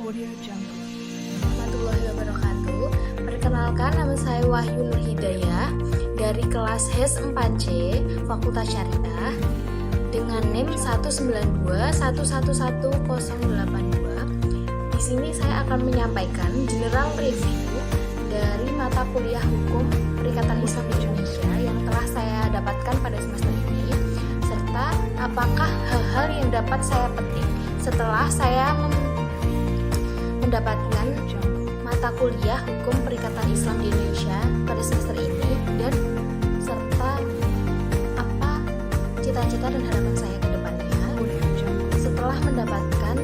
Warahmatullahi wabarakatuh. Perkenalkan, nama saya Wahyu Nur Hidayah dari kelas HES 4C Fakultas Syariah dengan NIM 192111082. Di sini saya akan menyampaikan general review dari mata kuliah Hukum Perikatan Islam Indonesia yang telah saya dapatkan pada semester ini, serta apakah hal-hal yang dapat saya petik setelah saya mendapatkan mata kuliah Hukum Perikatan Islam di Indonesia pada semester ini, dan serta apa cita-cita dan harapan saya ke depannya setelah mendapatkan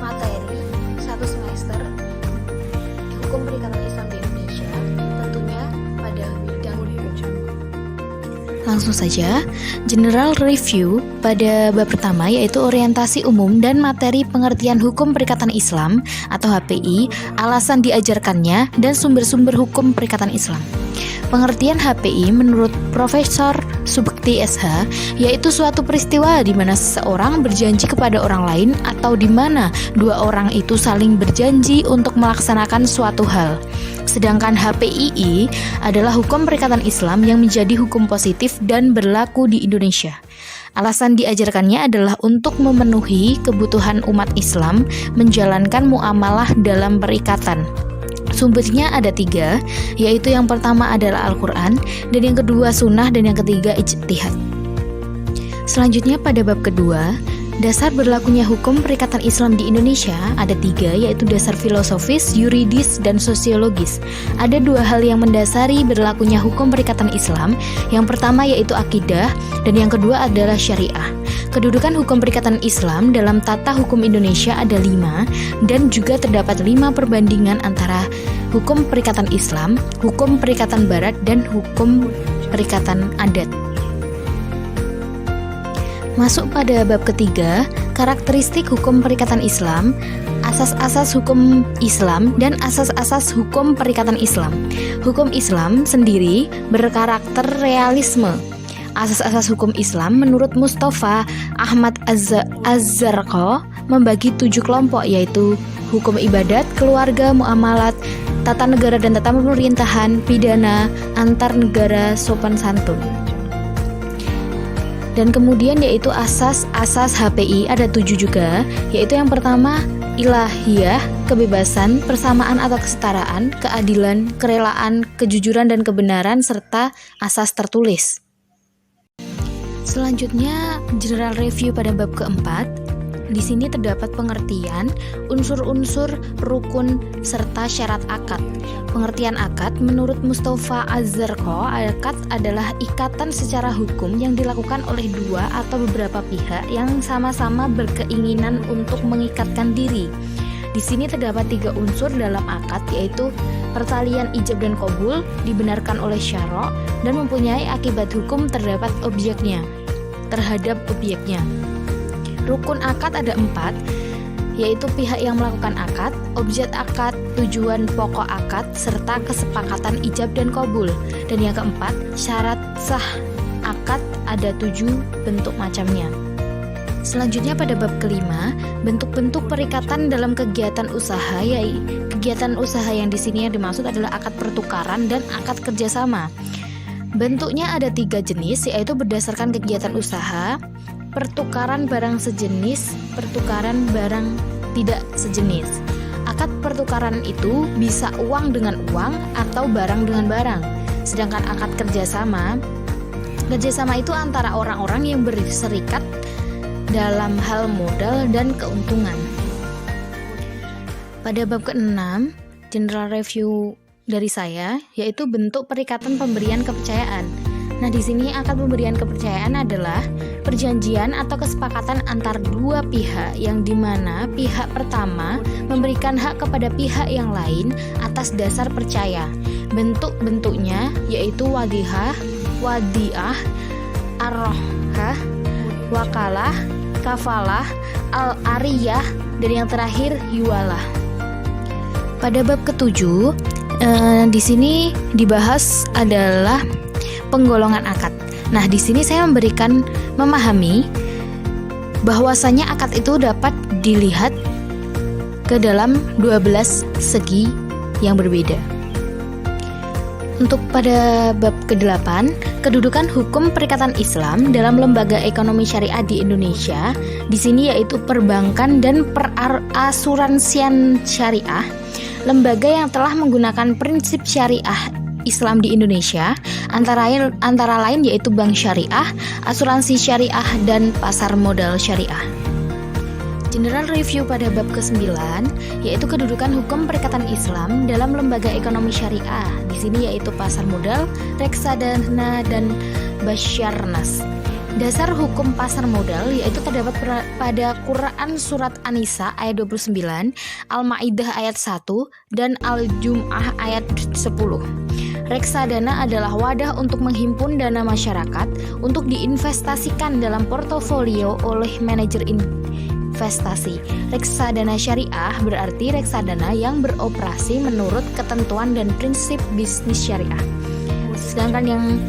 materi satu semester Hukum Perikatan Islam di Indonesia, tentunya pada bidang hukum. Langsung saja, general review pada bab pertama yaitu orientasi umum dan materi pengertian hukum perikatan Islam atau HPI, alasan diajarkannya, dan sumber-sumber hukum perikatan Islam. Pengertian HPI menurut Profesor Subekti SH yaitu suatu peristiwa di mana seseorang berjanji kepada orang lain atau di mana dua orang itu saling berjanji untuk melaksanakan suatu hal. Sedangkan HPII adalah hukum perikatan Islam yang menjadi hukum positif dan berlaku di Indonesia. Alasan diajarkannya adalah untuk memenuhi kebutuhan umat Islam menjalankan muamalah dalam perikatan. Sumbernya ada 3, yaitu yang pertama adalah Al-Quran, dan yang kedua Sunnah, dan yang ketiga Ijtihad. Selanjutnya pada bab kedua, dasar berlakunya hukum perikatan Islam di Indonesia ada 3, yaitu dasar filosofis, yuridis, dan sosiologis. Ada 2 hal yang mendasari berlakunya hukum perikatan Islam. Yang pertama yaitu akidah, dan yang kedua adalah syariah. Kedudukan hukum perikatan Islam dalam tata hukum Indonesia ada 5, dan juga terdapat 5 perbandingan antara hukum perikatan Islam, hukum perikatan Barat, dan hukum perikatan adat. Masuk pada bab ketiga, karakteristik hukum perikatan Islam, asas-asas hukum Islam, dan asas-asas hukum perikatan Islam. Hukum Islam sendiri berkarakter realisme. Asas-asas hukum Islam menurut Mustafa Ahmad Az-Zarqa membagi 7 kelompok, yaitu hukum ibadat, keluarga, muamalat, tata negara dan tata pemerintahan, pidana, antar negara, sopan santun. Dan kemudian yaitu asas-asas HPI ada 7 juga, yaitu yang pertama ilahiyah, kebebasan, persamaan atau kesetaraan, keadilan, kerelaan, kejujuran dan kebenaran, serta asas tertulis. Selanjutnya general review pada bab keempat. Di sini terdapat pengertian unsur-unsur rukun serta syarat akad. Pengertian akad menurut Mustafa Az-Zarqa, akad adalah ikatan secara hukum yang dilakukan oleh 2 atau beberapa pihak yang sama-sama berkeinginan untuk mengikatkan diri. Di sini terdapat 3 unsur dalam akad, yaitu pertalian ijab dan qabul, dibenarkan oleh syara', dan mempunyai akibat hukum terhadap objeknya. Rukun akad ada 4, yaitu pihak yang melakukan akad, objek akad, tujuan pokok akad, serta kesepakatan ijab dan qabul. Dan yang keempat, syarat sah akad ada 7 bentuk macamnya. Selanjutnya pada bab kelima, bentuk-bentuk perikatan dalam kegiatan usaha, yaitu kegiatan usaha yang di sini yang dimaksud adalah akad pertukaran dan akad kerjasama. Bentuknya ada 3 jenis, yaitu berdasarkan kegiatan usaha, pertukaran barang sejenis, pertukaran barang tidak sejenis. Akad pertukaran itu bisa uang dengan uang atau barang dengan barang. Sedangkan akad kerjasama itu antara orang-orang yang berserikat dalam hal modal dan keuntungan. Pada bab ke-6, general review dari saya yaitu bentuk perikatan pemberian kepercayaan. Nah, di sini akad pemberian kepercayaan adalah perjanjian atau kesepakatan antar 2 pihak yang dimana pihak pertama memberikan hak kepada pihak yang lain atas dasar percaya. Bentuk-bentuknya yaitu wadihah, wadiah, arrohah, wakalah, kafalah, al-ariyah, dan yang terakhir yuwalah. Pada bab ke-7, di sini dibahas adalah penggolongan akad. Nah, di sini saya memahami bahwasanya akad itu dapat dilihat ke dalam 12 segi yang berbeda. Untuk pada bab ke-8, kedudukan hukum perikatan Islam dalam lembaga ekonomi syariah di Indonesia, di sini yaitu perbankan dan perasuransian syariah, lembaga yang telah menggunakan prinsip syariah Islam di Indonesia, antara lain yaitu bank syariah, asuransi syariah, dan pasar modal syariah. General review pada bab ke-9 yaitu kedudukan hukum perikatan Islam dalam lembaga ekonomi syariah. Di sini yaitu pasar modal, reksadana, dan basyarnas. Dasar hukum pasar modal yaitu terdapat pada Quran Surat An-Nisa ayat 29, Al-Maidah ayat 1, dan Al-Jum'ah ayat 10. Reksadana adalah wadah untuk menghimpun dana masyarakat untuk diinvestasikan dalam portofolio oleh manajer investasi. Reksadana syariah berarti reksadana yang beroperasi menurut ketentuan dan prinsip bisnis syariah. Sedangkan yang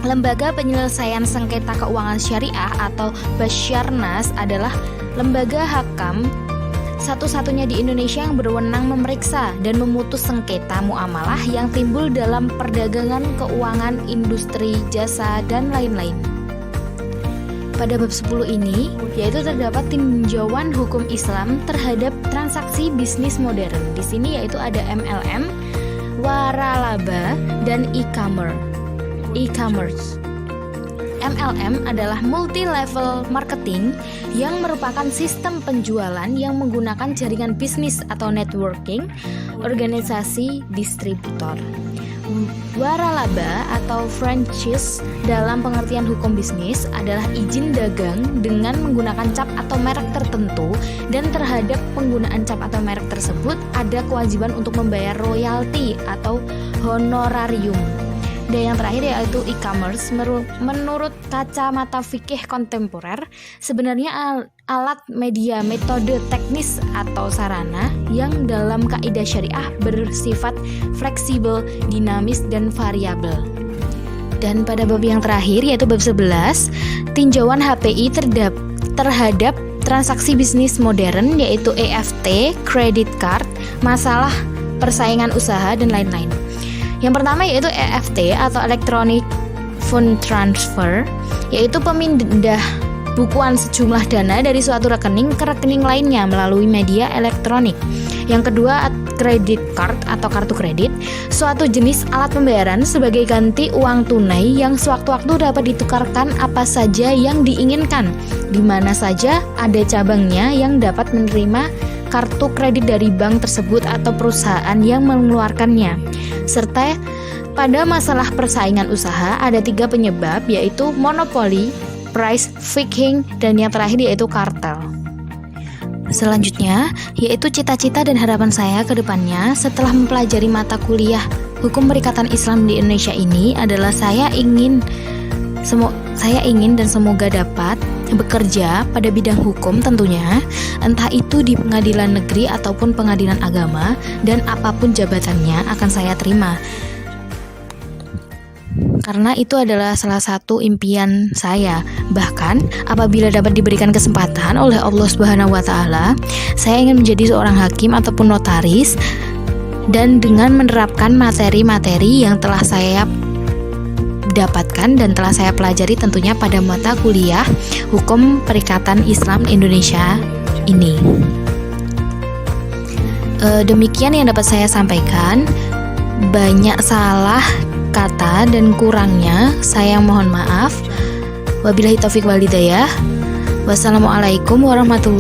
lembaga penyelesaian sengketa keuangan syariah atau Basyarnas adalah lembaga hakam satu-satunya di Indonesia yang berwenang memeriksa dan memutus sengketa muamalah yang timbul dalam perdagangan, keuangan, industri, jasa, dan lain-lain. Pada bab 10 ini, yaitu terdapat tinjauan hukum Islam terhadap transaksi bisnis modern. Di sini yaitu ada MLM, waralaba, dan e-commerce. MLM adalah multi-level marketing yang merupakan sistem penjualan yang menggunakan jaringan bisnis atau networking organisasi distributor. Waralaba atau franchise dalam pengertian hukum bisnis adalah izin dagang dengan menggunakan cap atau merek tertentu, dan terhadap penggunaan cap atau merek tersebut ada kewajiban untuk membayar royalti atau honorarium. Dan yang terakhir yaitu e-commerce. Menurut kacamata fikih kontemporer, sebenarnya alat, media, metode, teknis, atau sarana yang dalam kaidah syariah bersifat fleksibel, dinamis, dan variabel. Dan pada bab yang terakhir yaitu bab 11, tinjauan HPI terhadap transaksi bisnis modern yaitu EFT, credit card, masalah persaingan usaha, dan lain-lain. Yang pertama yaitu EFT atau Electronic Fund Transfer, yaitu pemindah bukuan sejumlah dana dari suatu rekening ke rekening lainnya melalui media elektronik. Yang kedua, credit card atau kartu kredit, suatu jenis alat pembayaran sebagai ganti uang tunai yang sewaktu-waktu dapat ditukarkan apa saja yang diinginkan, di mana saja ada cabangnya yang dapat menerima kartu kredit dari bank tersebut atau perusahaan yang mengeluarkannya. Serta pada masalah persaingan usaha ada 3 penyebab, yaitu monopoli, price fixing, dan yang terakhir yaitu kartel. Selanjutnya yaitu cita-cita dan harapan saya ke depannya setelah mempelajari mata kuliah hukum perikatan Islam di Indonesia ini adalah saya ingin dan semoga dapat bekerja pada bidang hukum tentunya, entah itu di pengadilan negeri ataupun pengadilan agama, dan apapun jabatannya akan saya terima. Karena itu adalah salah satu impian saya. Bahkan apabila dapat diberikan kesempatan oleh Allah Subhanahu wa taala, saya ingin menjadi seorang hakim ataupun notaris, dan dengan menerapkan materi-materi yang telah saya dapatkan dan telah saya pelajari tentunya pada mata kuliah hukum perikatan Islam Indonesia ini. Demikian yang dapat saya sampaikan. Banyak salah kata dan kurangnya saya mohon maaf. Wabillahi taufiq wal hidayah. Wassalamualaikum warahmatullahi